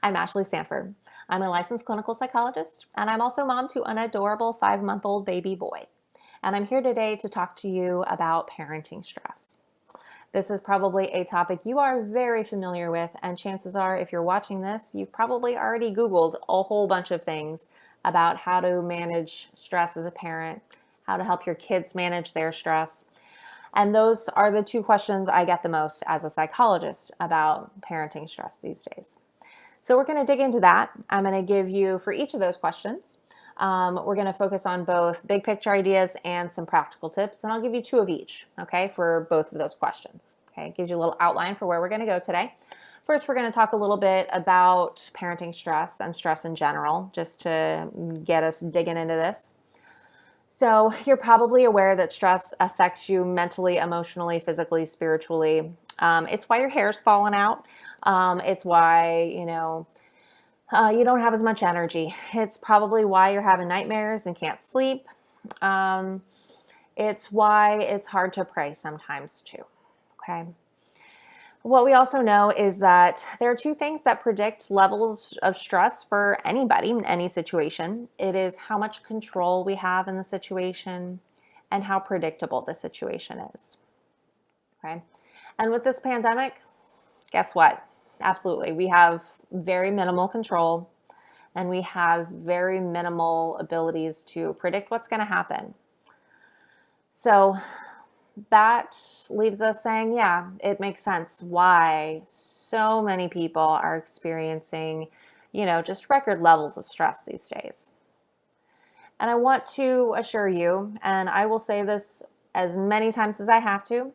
I'm Ashley Sanford. I'm a licensed clinical psychologist, and I'm also mom to an adorable 5-month-old baby boy. And I'm here today to talk to you about parenting stress. This is probably a topic you are very familiar with, and chances are, if you're watching this, you've probably already Googled a whole bunch of things about how to manage stress as a parent, how to help your kids manage their stress. And those are the two questions I get the most as a psychologist about parenting stress these days. So we're going to dig into that. I'm going to give you, for each of those questions, we're going to focus on both big picture ideas and some practical tips, and I'll give you 2 of each, okay, for both of those questions. Okay, it gives you a little outline for where we're going to go today. First, we're going to talk a little bit about parenting stress and stress in general, just to get us digging into this. So you're probably aware that stress affects you mentally, emotionally, physically, spiritually. It's why your hair's falling out. It's why, you don't have as much energy. It's probably why you're having nightmares and can't sleep. It's why it's hard to pray sometimes too. Okay. What we also know is that there are 2 things that predict levels of stress for anybody in any situation. It is how much control we have in the situation and how predictable the situation is. Okay. And with this pandemic, guess what? Absolutely. We have very minimal control and we have very minimal abilities to predict what's going to happen. So that leaves us saying, yeah, it makes sense why so many people are experiencing, just record levels of stress these days. And I want to assure you, and I will say this as many times as I have to,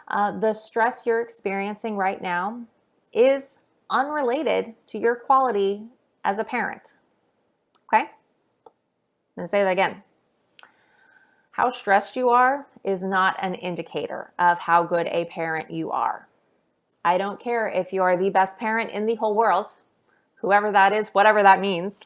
the stress you're experiencing right now is unrelated to your quality as a parent. Okay? I'm going to say that again. How stressed you are is not an indicator of how good a parent you are. I don't care if you are the best parent in the whole world, whoever that is, whatever that means,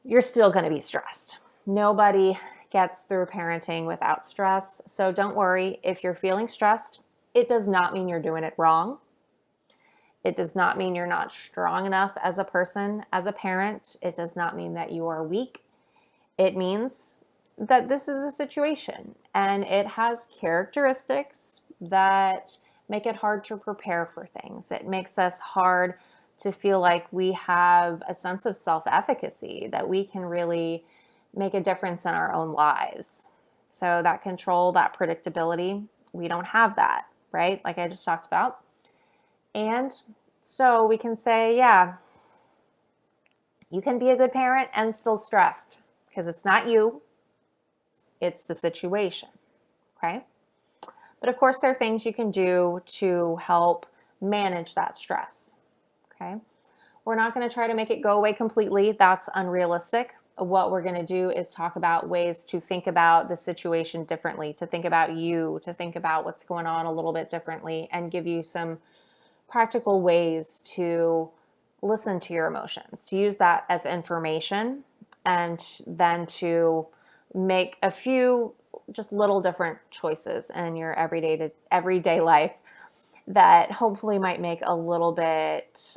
you're still going to be stressed. Nobody gets through parenting without stress. So don't worry if you're feeling stressed. It does not mean you're doing it wrong. It does not mean you're not strong enough as a person, as a parent. It does not mean that you are weak. It means that this is a situation and it has characteristics that make it hard to prepare for things. It makes us hard to feel like we have a sense of self-efficacy, that we can really make a difference in our own lives. So that control, that predictability, we don't have that, right? Like I just talked about. And so we can say, yeah, you can be a good parent and still stressed because it's not you. It's the situation, okay? But of course, there are things you can do to help manage that stress, okay? We're not going to try to make it go away completely. That's unrealistic. What we're going to do is talk about ways to think about the situation differently, to think about you, to think about what's going on a little bit differently, and give you some practical ways to listen to your emotions, to use that as information, and then to make a few just little different choices in your everyday life that hopefully might make a little bit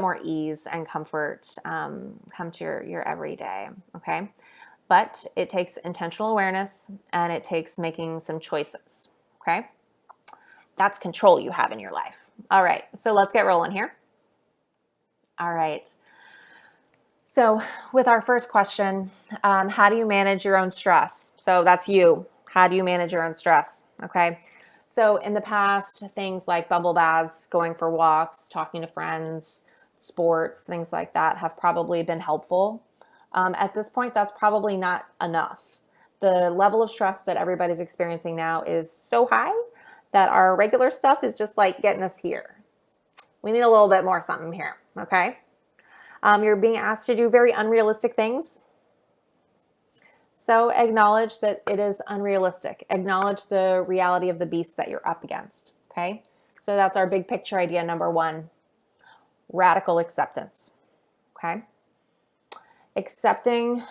more ease and comfort come to your everyday. Okay, but it takes intentional awareness and it takes making some choices. Okay, that's control you have in your life. All right, so let's get rolling here. All right. So with our first question, how do you manage your own stress? So that's you. How do you manage your own stress? Okay. So in the past, things like bubble baths, going for walks, talking to friends, sports, things like that have probably been helpful. At this point, that's probably not enough. The level of stress that everybody's experiencing now is so high that our regular stuff is just like getting us here. We need a little bit more something here. Okay. You're being asked to do very unrealistic things. So acknowledge that it is unrealistic. Acknowledge the reality of the beast that you're up against, okay? So that's our big picture idea number 1, radical acceptance, okay? Accepting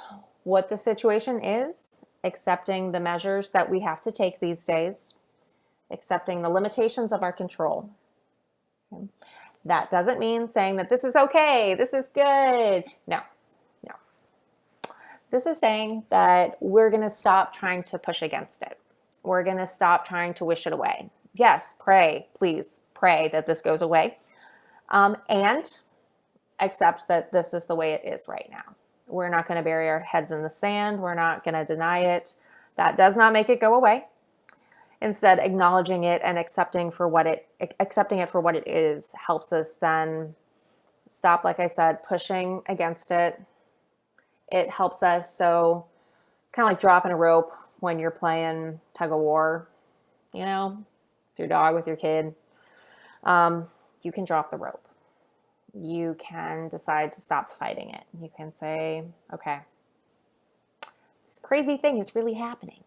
what the situation is, accepting the measures that we have to take these days, accepting the limitations of our control. Okay? That doesn't mean saying that this is okay, this is good. No, no. This is saying that we're going to stop trying to push against it. We're going to stop trying to wish it away. Yes, pray, please pray that this goes away. And accept that this is the way it is right now. We're not going to bury our heads in the sand. We're not going to deny it. That does not make it go away. Instead, acknowledging it and accepting it for what it is helps us then stop, like I said, pushing against it. It helps us. So it's kind of like dropping a rope when you're playing tug of war, with your dog, with your kid. You can drop the rope. You can decide to stop fighting it. You can say, okay, this crazy thing is really happening.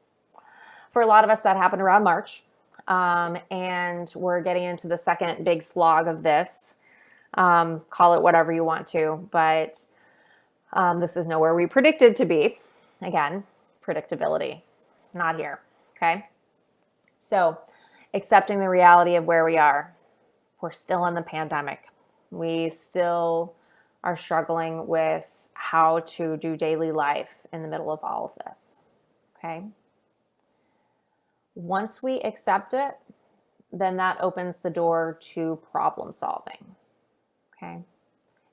For a lot of us, that happened around March. And we're getting into the second big slog of this. Call it whatever you want to, but this is nowhere we predicted to be. Again, predictability, not here. Okay. So accepting the reality of where we are. We're still in the pandemic. We still are struggling with how to do daily life in the middle of all of this. Okay. Once we accept it, then that opens the door to problem solving. Okay.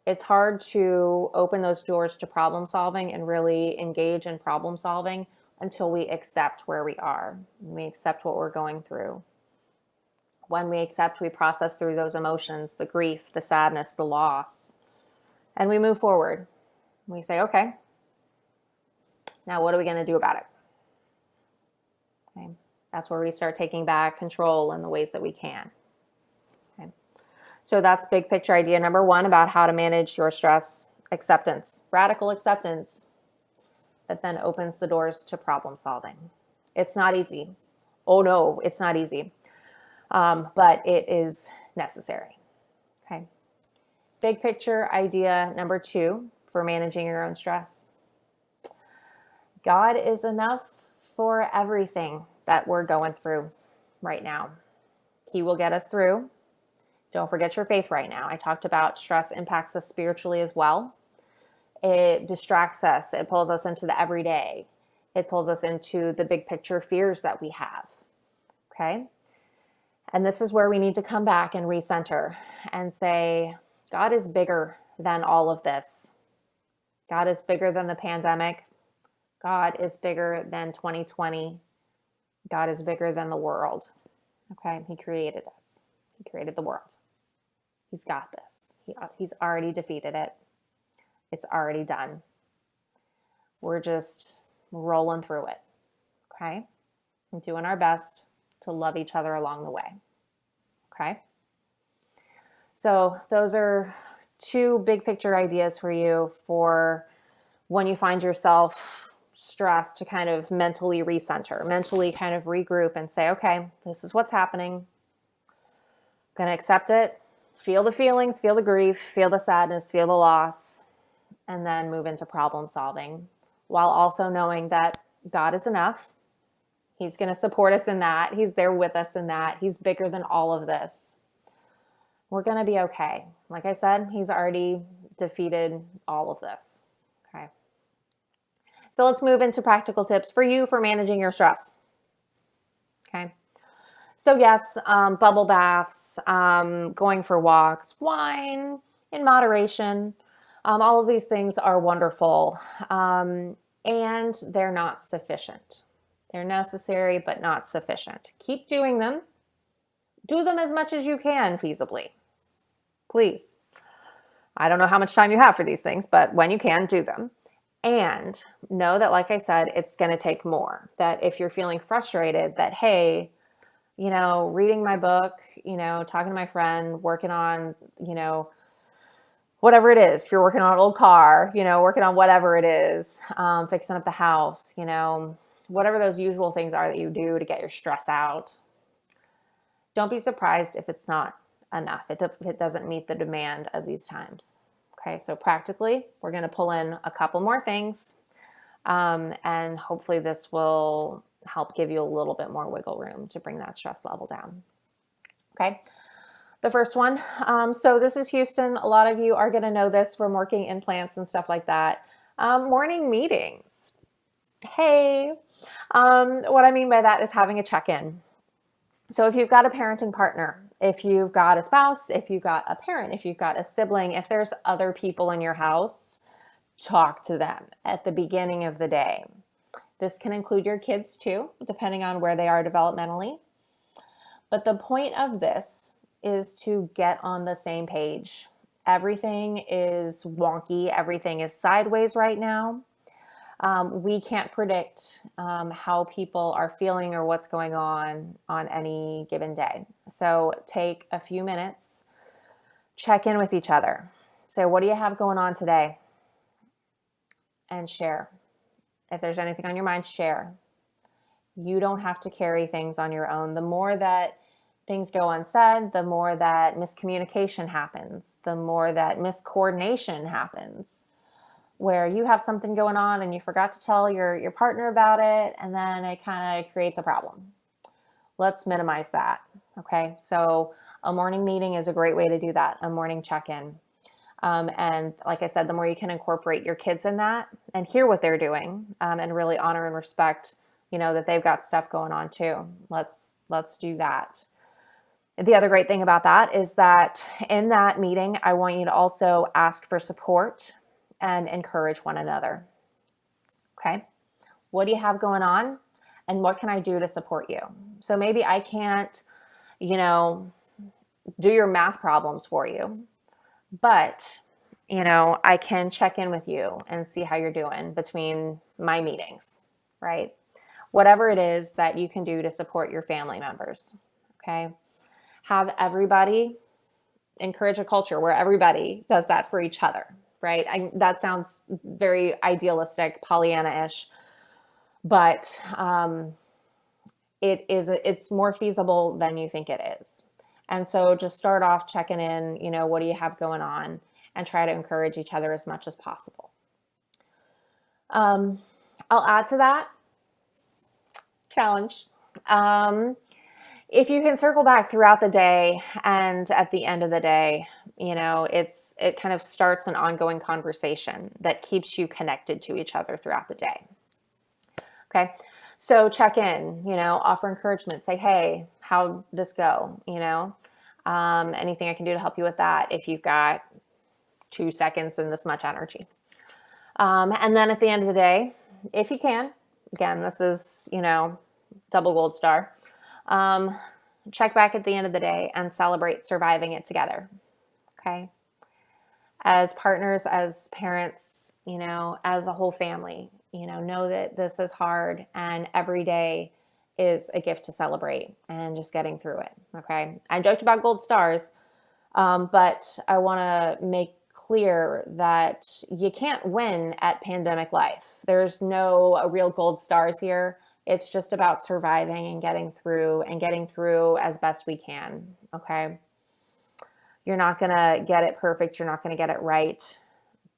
It's hard to open those doors to problem solving and really engage in problem solving until we accept where we are. We accept what we're going through. When we accept, we process through those emotions, the grief, the sadness, the loss, and we move forward. We say, okay, now what are we going to do about it? Okay. That's where we start taking back control in the ways that we can. Okay. So that's big picture idea number 1 about how to manage your stress. Acceptance, radical acceptance that then opens the doors to problem solving. It's not easy. Oh no, it's not easy. But it is necessary. Okay. Big picture idea number 2 for managing your own stress. God is enough for everything that we're going through right now. He will get us through. Don't forget your faith right now. I talked about stress impacts us spiritually as well. It distracts us. It pulls us into the everyday. It pulls us into the big picture fears that we have. Okay. And this is where we need to come back and recenter and say, God is bigger than all of this. God is bigger than the pandemic. God is bigger than 2020. God is bigger than the world. Okay, He created us. He created the world. He's got this. He's already defeated it. It's already done. We're just rolling through it. Okay, and doing our best to love each other along the way. Okay. So those are 2 big picture ideas for you for when you find yourself stressed, to kind of mentally recenter, mentally kind of regroup and say, okay, this is what's happening. I'm going to accept it, feel the feelings, feel the grief, feel the sadness, feel the loss, and then move into problem solving while also knowing that God is enough. He's going to support us in that. He's there with us in that. He's bigger than all of this. We're going to be okay. Like I said, He's already defeated all of this. Okay. So let's move into practical tips for you for managing your stress. Okay. So yes, bubble baths, going for walks, wine in moderation. All of these things are wonderful, and they're not sufficient. They're necessary, but not sufficient. Keep doing them. Do them as much as you can feasibly. Please. I don't know how much time you have for these things, but when you can, do them. And know that, like I said, it's going to take more. That if you're feeling frustrated, that, hey, reading my book, talking to my friend, working on, whatever it is. If you're working on an old car, working on whatever it is, fixing up the house, whatever those usual things are that you do to get your stress out. Don't be surprised if it's not enough, if it doesn't meet the demand of these times. Okay, so practically, we're going to pull in a couple more things, and hopefully this will help give you a little bit more wiggle room to bring that stress level down. Okay, The first one. So this is Houston. A lot of you are going to know this from working in plants and stuff like that. Morning meetings. Hey, what I mean by that is having a check-in. So if you've got a parenting partner, if you've got a spouse, if you've got a parent, if you've got a sibling, if there's other people in your house, talk to them at the beginning of the day. This can include your kids too, depending on where they are developmentally. But the point of this is to get on the same page. Everything is wonky. Everything is sideways right now. We can't predict how people are feeling or what's going on any given day. So take a few minutes, check in with each other. Say, what do you have going on today? And share. If there's anything on your mind, share. You don't have to carry things on your own. The more that things go unsaid, the more that miscommunication happens, the more that miscoordination happens, where you have something going on and you forgot to tell your partner about it, and then it kind of creates a problem. Let's minimize that, okay? So a morning meeting is a great way to do that, a morning check-in. And like I said, the more you can incorporate your kids in that and hear what they're doing, and really honor and respect, that they've got stuff going on too. Let's do that. The other great thing about that is that in that meeting, I want you to also ask for support and encourage one another. Okay. What do you have going on? And what can I do to support you? So maybe I can't, do your math problems for you, but, I can check in with you and see how you're doing between my meetings, right? Whatever it is that you can do to support your family members. Okay. Have everybody encourage a culture where everybody does that for each other, right? That sounds very idealistic, Pollyanna-ish, but it's more feasible than you think it is. And so just start off checking in, what do you have going on, and try to encourage each other as much as possible. I'll add to that challenge. If you can circle back throughout the day and at the end of the day, it kind of starts an ongoing conversation that keeps you connected to each other throughout the day. Okay. So check in, offer encouragement, say, hey, how'd this go? Anything I can do to help you with that if you've got 2 seconds and this much energy. And then at the end of the day, if you can, again, this is, double gold star. Check back at the end of the day and celebrate surviving it together. Okay. As partners, as parents, as a whole family, know that this is hard and every day is a gift to celebrate and just getting through it. Okay. I joked about gold stars, but I want to make clear that you can't win at pandemic life. There's no real gold stars here. It's just about surviving and getting through as best we can. Okay. You're not going to get it perfect. You're not going to get it right.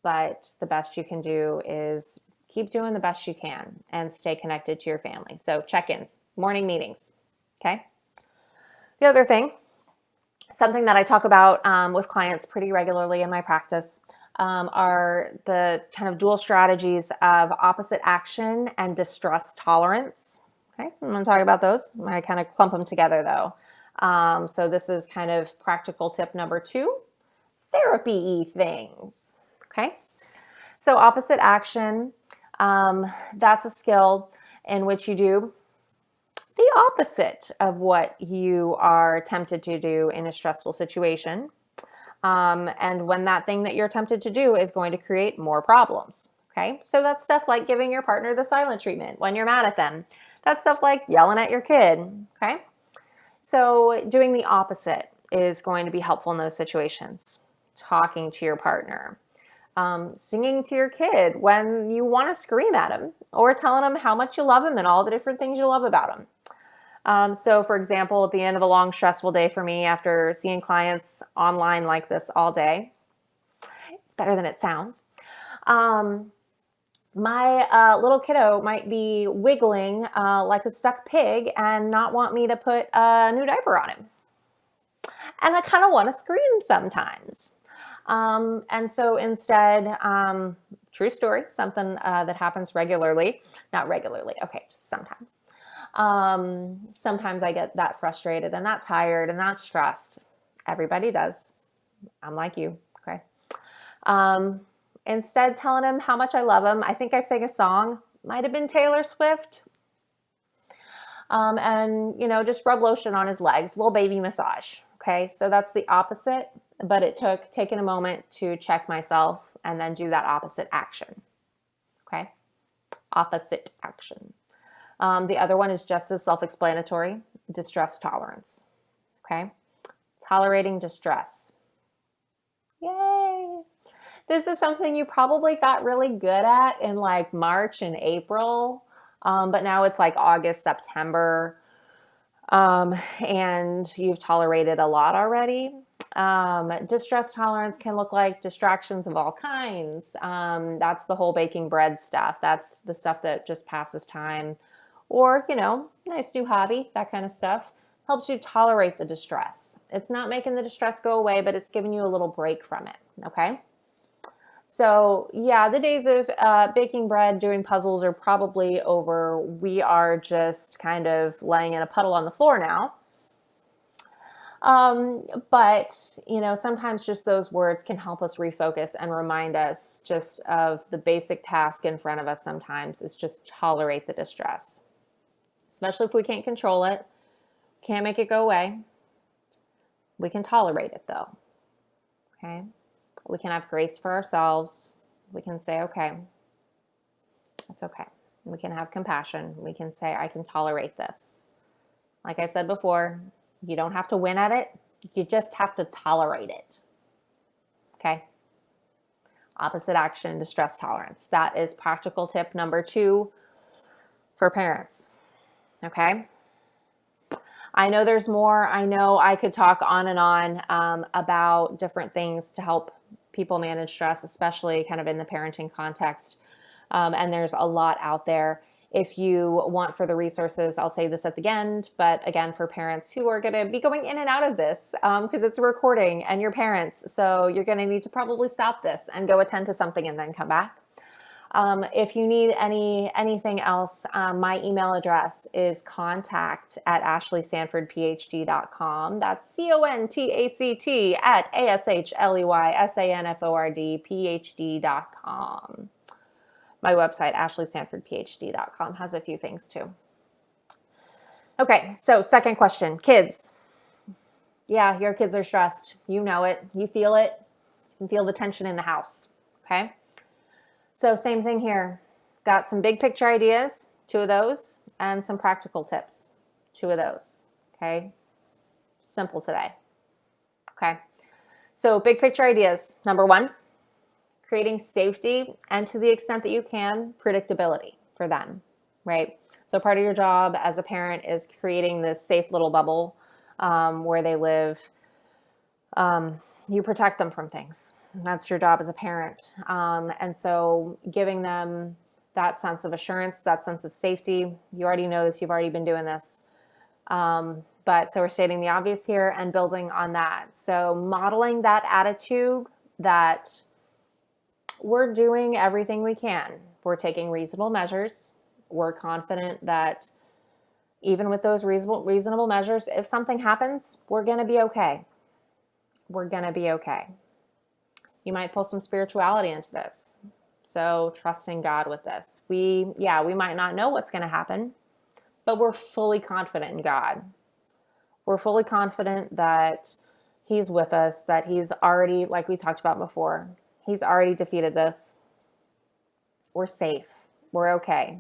But the best you can do is keep doing the best you can and stay connected to your family. So check-ins, morning meetings. Okay. The other thing, something that I talk about with clients pretty regularly in my practice, are the kind of dual strategies of opposite action and distress tolerance. Okay, I'm going to talk about those. I kind of clump them together though. So this is kind of practical tip number 2, therapy-y things. Okay, so opposite action, that's a skill in which you do the opposite of what you are tempted to do in a stressful situation. And when that thing that you're tempted to do is going to create more problems. Okay. So that's stuff like giving your partner the silent treatment when you're mad at them. That's stuff like yelling at your kid. Okay. So doing the opposite is going to be helpful in those situations. Talking to your partner, singing to your kid when you want to scream at him, or telling him how much you love him and all the different things you love about him. So for example, at the end of a long, stressful day for me, after seeing clients online like this all day, it's better than it sounds. My little kiddo might be wiggling like a stuck pig and not want me to put a new diaper on him. and I kind of want to scream sometimes. And so instead, true story, something that happens regularly, not regularly, okay, just sometimes. Sometimes I get that frustrated and that tired and that stressed. Everybody does. I'm like you, okay? Instead, telling him how much I love him, I think I sang a song, might have been Taylor Swift. And, just rub lotion on his legs, little baby massage. Okay, so that's the opposite, but it took taking a moment to check myself and then do that opposite action. Okay, opposite action. The other one is just as self-explanatory, distress tolerance. Okay, tolerating distress. Yay! This is something you probably got really good at in like March and April, but now it's like August, September. And you've tolerated a lot already. Distress tolerance can look like distractions of all kinds. That's the whole baking bread stuff. That's the stuff that just passes time. Or, nice new hobby, that kind of stuff. Helps you tolerate the distress. It's not making the distress go away, but it's giving you a little break from it, okay? So yeah, the days of baking bread, doing puzzles are probably over. We are just kind of laying in a puddle on the floor now. But, sometimes just those words can help us refocus and remind us just of the basic task in front of us sometimes is just tolerate the distress. Especially if we can't control it, can't make it go away. We can tolerate it though, okay? We can have grace for ourselves. We can say, okay, it's okay. We can have compassion. We can say, I can tolerate this. Like I said before, you don't have to win at it. You just have to tolerate it. Okay? Opposite action, distress tolerance. That is practical tip number 2 for parents. Okay? I know there's more. I know I could talk on and on about different things to help people manage stress, especially kind of in the parenting context. And there's a lot out there. If you want further resources, I'll say this at the end. But again, for parents who are going to be going in and out of this, because it's a recording and you're parents, so you're going to need to probably stop this and go attend to something and then come back. If you need anything else, my email address is contact@ashleysanfordphd.com. That's contact@ashleysanfordphd.com. My website, ashleysanfordphd.com, has a few things too. Okay, so second question, kids. Yeah, your kids are stressed. You know it. You feel it. You can feel the tension in the house. Okay? So same thing here. Got some big picture ideas, 2 of those, and some practical tips, 2 of those. Okay? Simple today. Okay? So big picture ideas. Number 1, creating safety and, to the extent that you can, predictability for them, right? So part of your job as a parent is creating this safe little bubble where they live. You protect them from things. That's your job as a parent. And so giving them that sense of assurance, that sense of safety. You already know this. You've already been doing this. But so we're stating the obvious here and building on that. So modeling that attitude that we're doing everything we can. We're taking reasonable measures. We're confident that even with those reasonable measures, if something happens, we're going to be okay. We're going to be okay. You might pull some spirituality into this. So trusting God with this. We might not know what's going to happen, but we're fully confident in God. We're fully confident that He's with us, that He's already, like we talked about before, He's already defeated this. We're safe. We're okay.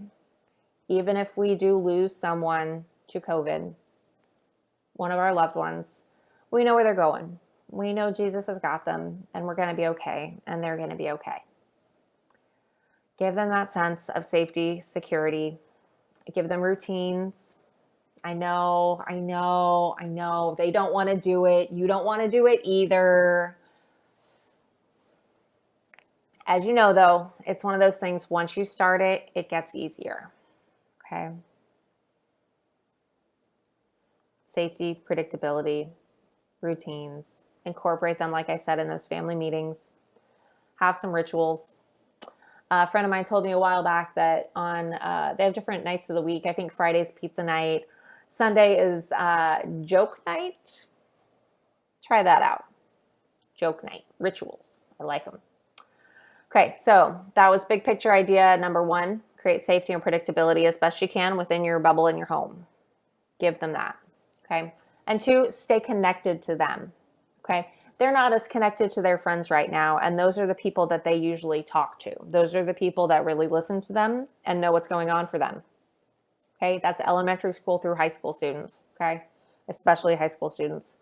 Even if we do lose someone to COVID, one of our loved ones, we know where they're going. We know Jesus has got them, and we're going to be okay, and they're going to be okay. Give them that sense of safety, security. Give them routines. I know. They don't want to do it. You don't want to do it either. As you know, though, it's one of those things, once you start it, it gets easier. Okay? Safety, predictability, routines. Incorporate them, like I said, in those family meetings. Have some rituals. A friend of mine told me a while back that they have different nights of the week. I think Friday's pizza night. Sunday is joke night. Try that out. Joke night. Rituals. I like them. Okay, so that was big picture idea number 1. Create safety and predictability as best you can within your bubble in your home. Give them that. Okay. And 2, stay connected to them. Okay. They're not as connected to their friends right now, and those are the people that they usually talk to. Those are the people that really listen to them and know what's going on for them. Okay. That's elementary school through high school students. Okay. Especially high school students.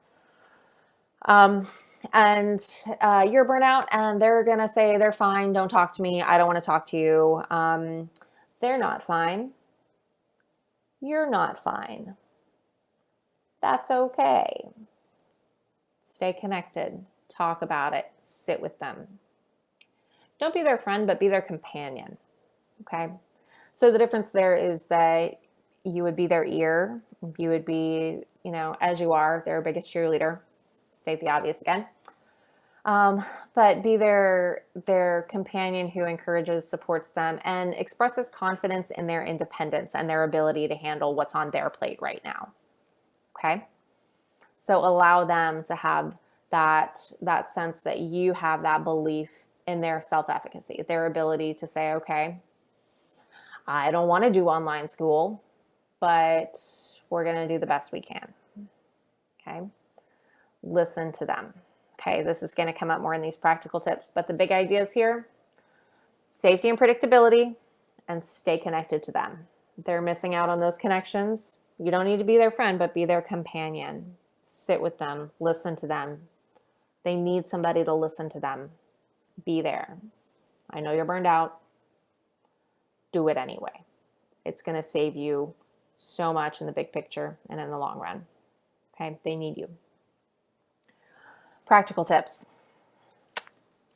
And you're burnout, and they're going to say, they're fine. Don't talk to me. I don't want to talk to you. They're not fine. You're not fine. That's okay. Stay connected. Talk about it. Sit with them. Don't be their friend, but be their companion. Okay? So the difference there is that you would be their ear. You would be, as you are, their biggest cheerleader. State the obvious again. But be their companion who encourages, supports them, and expresses confidence in their independence and their ability to handle what's on their plate right now. Okay? So allow them to have that sense that you have that belief in their self-efficacy, their ability to say, okay, I don't want to do online school, but we're going to do the best we can. Okay? Listen to them. Okay, this is going to come up more in these practical tips, but the big ideas here: safety and predictability, and stay connected to them. They're missing out on those connections. You don't need to be their friend, but be their companion. Sit with them, listen to them. They need somebody to listen to them. Be there. I know you're burned out. Do it anyway. It's going to save you so much in the big picture and in the long run. Okay, they need you. Practical tips.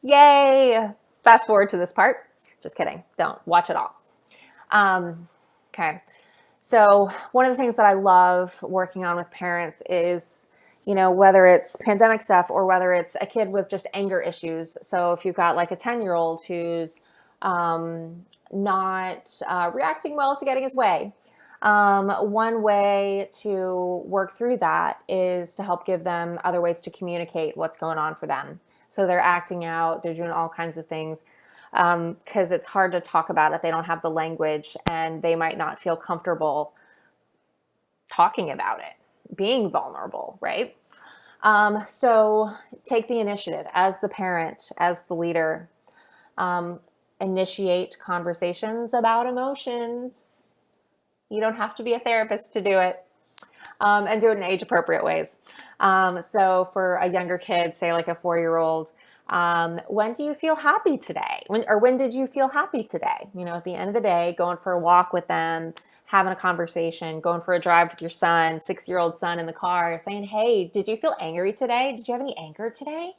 Yay! Fast forward to this part. Just kidding. Don't. Watch it all. Okay. So one of the things that I love working on with parents is, whether it's pandemic stuff or whether it's a kid with just anger issues. So if you've got like a 10-year-old who's not reacting well to getting his way, one way to work through that is to help give them other ways to communicate what's going on for them. So they're acting out, they're doing all kinds of things because it's hard to talk about it. They don't have the language, and they might not feel comfortable talking about it, being vulnerable, right? So take the initiative as the parent, as the leader. Initiate conversations about emotions. You don't have to be a therapist to do it, and do it in age-appropriate ways. So for a younger kid, say like a 4-year-old, when do you feel happy today? When did you feel happy today? At the end of the day, going for a walk with them, having a conversation, going for a drive with your son, 6-year-old son in the car, saying, hey, did you feel angry today? Did you have any anger today?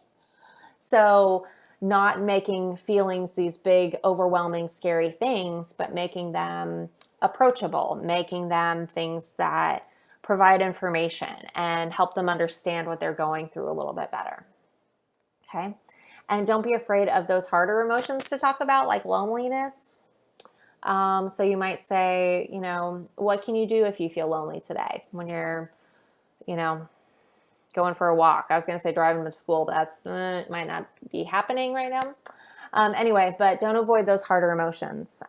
So not making feelings these big, overwhelming, scary things, but making them approachable, making them things that provide information and help them understand what they're going through a little bit better. Okay? And don't be afraid of those harder emotions to talk about, like loneliness. So you might say, what can you do if you feel lonely today when you're, going for a walk? I was going to say driving to school, but that's might not be happening right now. Anyway, but don't avoid those harder emotions,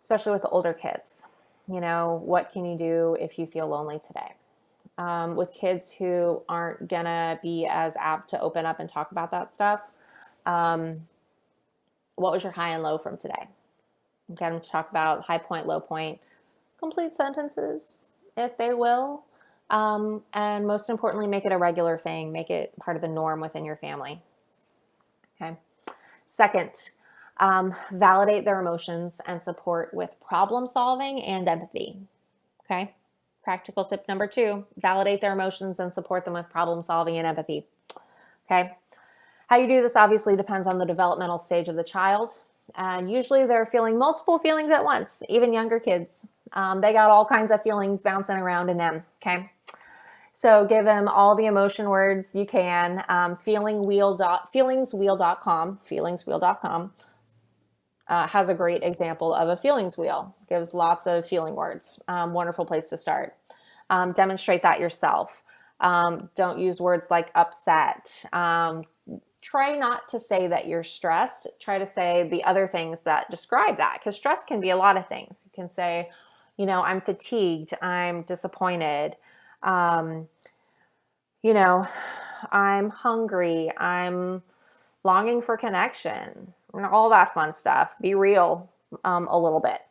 especially with the older kids. What can you do if you feel lonely today? With kids who aren't going to be as apt to open up and talk about that stuff, what was your high and low from today? Get them to talk about high point, low point, complete sentences, if they will. And most importantly, make it a regular thing. Make it part of the norm within your family. Okay. Second, validate their emotions and support with problem solving and empathy. Okay. Practical tip number 2, validate their emotions and support them with problem solving and empathy. Okay. How you do this obviously depends on the developmental stage of the child. And usually they're feeling multiple feelings at once, even younger kids. They got all kinds of feelings bouncing around in them. Okay. So give him all the emotion words you can. Feelingswheel.com has a great example of a feelings wheel. Gives lots of feeling words. Wonderful place to start. Demonstrate that yourself. Don't use words like upset. Try not to say that you're stressed. Try to say the other things that describe that, because stress can be a lot of things. You can say, I'm fatigued, I'm disappointed, um, I'm hungry, I'm longing for connection, all that fun stuff. Be real a little bit.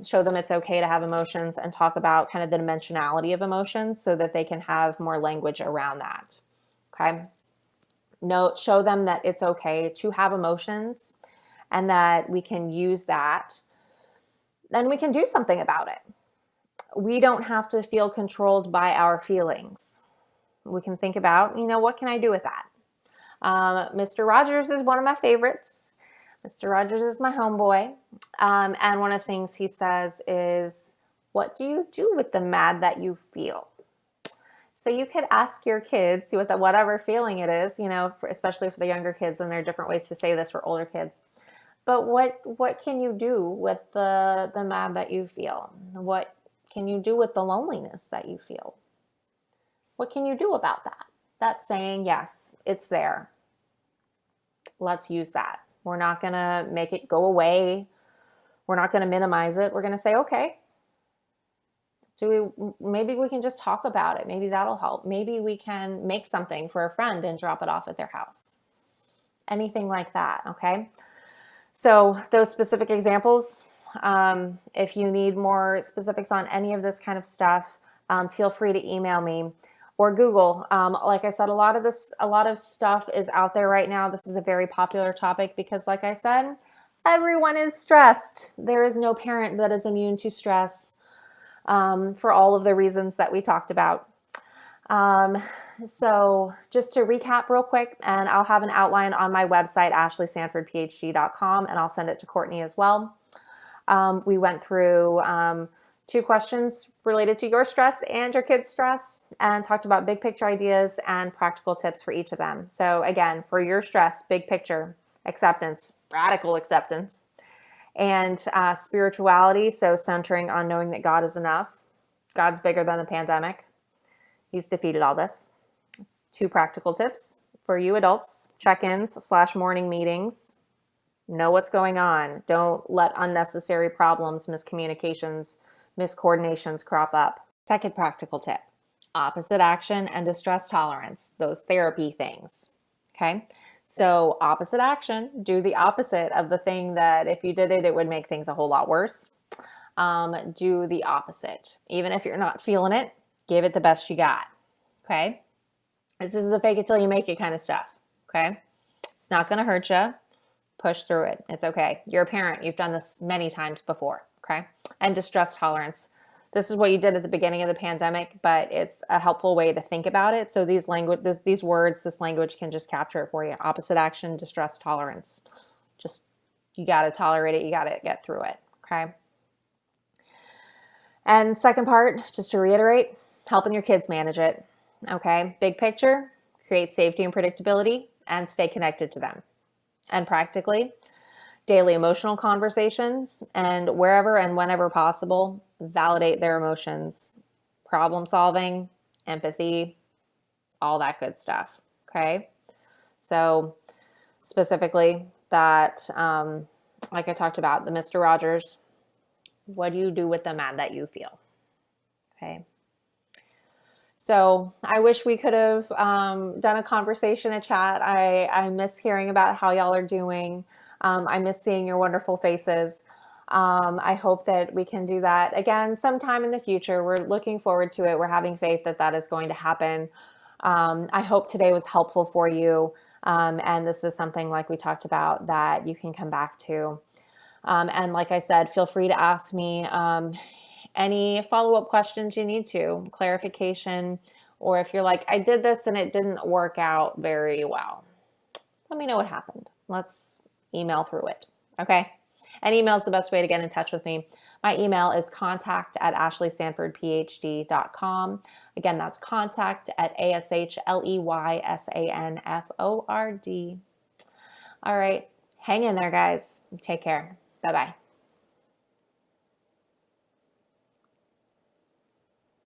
Show them it's okay to have emotions and talk about kind of the dimensionality of emotions so that they can have more language around that. Okay. Show them that it's okay to have emotions and that we can use that. Then we can do something about it. We don't have to feel controlled by our feelings. We can think about, what can I do with that? Mr. Rogers is one of my favorites. Mr. Rogers is my homeboy. And one of the things he says is, what do you do with the mad that you feel? So you could ask your kids with whatever feeling it is, especially for the younger kids, and there are different ways to say this for older kids. But what can you do with the mad that you feel? What can you do with the loneliness that you feel? What can you do about that? That's saying, yes, it's there. Let's use that. We're not going to make it go away. We're not going to minimize it. We're going to say, okay, maybe we can just talk about it. Maybe that'll help. Maybe we can make something for a friend and drop it off at their house. Anything like that, okay? So those specific examples, if you need more specifics on any of this kind of stuff, feel free to email me or Google. Like I said, a lot of stuff is out there right now. This is a very popular topic because, like I said, everyone is stressed. There is no parent that is immune to stress. For all of the reasons that we talked about. So just to recap real quick, and I'll have an outline on my website, ashleysanfordphd.com, and I'll send it to Courtney as well. We went through 2 questions related to your stress and your kids' stress and talked about big picture ideas and practical tips for each of them. So again, for your stress, big picture, acceptance, radical acceptance. And spirituality, so centering on knowing that God is enough. God's bigger than the pandemic. He's defeated all this. 2 practical tips for you adults. Check-ins/morning meetings. Know what's going on. Don't let unnecessary problems, miscommunications, miscoordinations crop up. Second practical tip. Opposite action and distress tolerance. Those therapy things. Okay? So opposite action, do the opposite of the thing that if you did it, it would make things a whole lot worse. Do the opposite. Even if you're not feeling it, give it the best you got. Okay? This is the fake it till you make it kind of stuff. Okay? It's not going to hurt you. Push through it. It's okay. You're a parent. You've done this many times before. Okay? And distress tolerance. This is what you did at the beginning of the pandemic, but it's a helpful way to think about it. So these words, this language can just capture it for you. Opposite action, distress tolerance. Just, you got to tolerate it. You got to get through it. Okay. And second part, just to reiterate, helping your kids manage it. Okay. Big picture, create safety and predictability and stay connected to them. And practically, daily emotional conversations, and wherever and whenever possible, validate their emotions, problem solving, empathy, all that good stuff. Okay. So specifically that, like I talked about, the Mr. Rogers, what do you do with the mad that you feel? Okay. So I wish we could have done a conversation, a chat. I miss hearing about how y'all are doing. I miss seeing your wonderful faces. I hope that we can do that again sometime in the future. We're looking forward to it. We're having faith that that is going to happen. I hope today was helpful for you. And this is something like we talked about that you can come back to. And like I said, feel free to ask me any follow-up questions you need to, clarification, or if you're like, I did this and it didn't work out very well. Let me know what happened. Let's email through it. Okay. And email is the best way to get in touch with me. My email is contact@ashleysanford.phd.com. Again, that's contact@ASHLEYSANFORD. All right. Hang in there, guys. Take care. Bye-bye.